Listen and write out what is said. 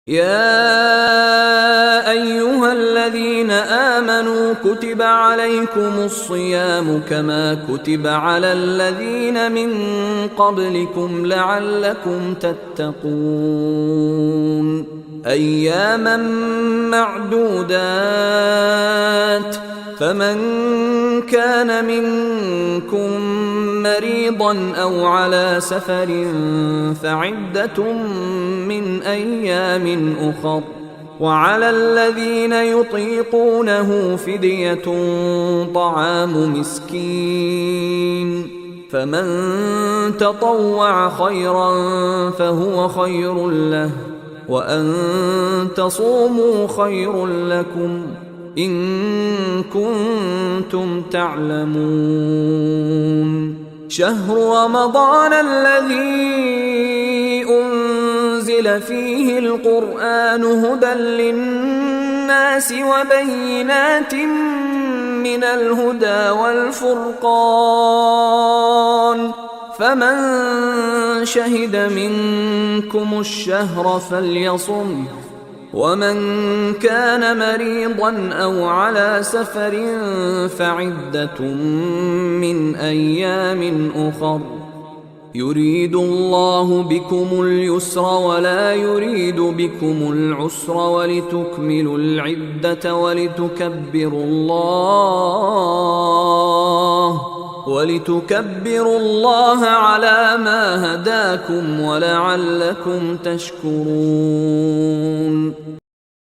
يا أيها الذين آمنوا كتب عليكم الصيام كما كتب على الذين من قبلكم لعلكم تتقون أياما معدودات فمن كان منكم مريضا أو على سفر فعدة من أيام أخر وعلى الذين يطيقونه فدية طعام مسكين فمن تطوع خيرا فهو خير له وأن تصوموا خير لكم إن كنتم تعلمون شهر رمضان الذي أنزل فيه القرآن هدى للناس وبينات من الهدى والفرقان فمن شهد منكم الشهر فليصمه ومن كان مريضا أو على سفر فعدة من أيام أخر يريد الله بكم اليسر ولا يريد بكم العسر ولتكملوا العدة ولتكبروا الله على ما هداكم ولعلكم تشكرون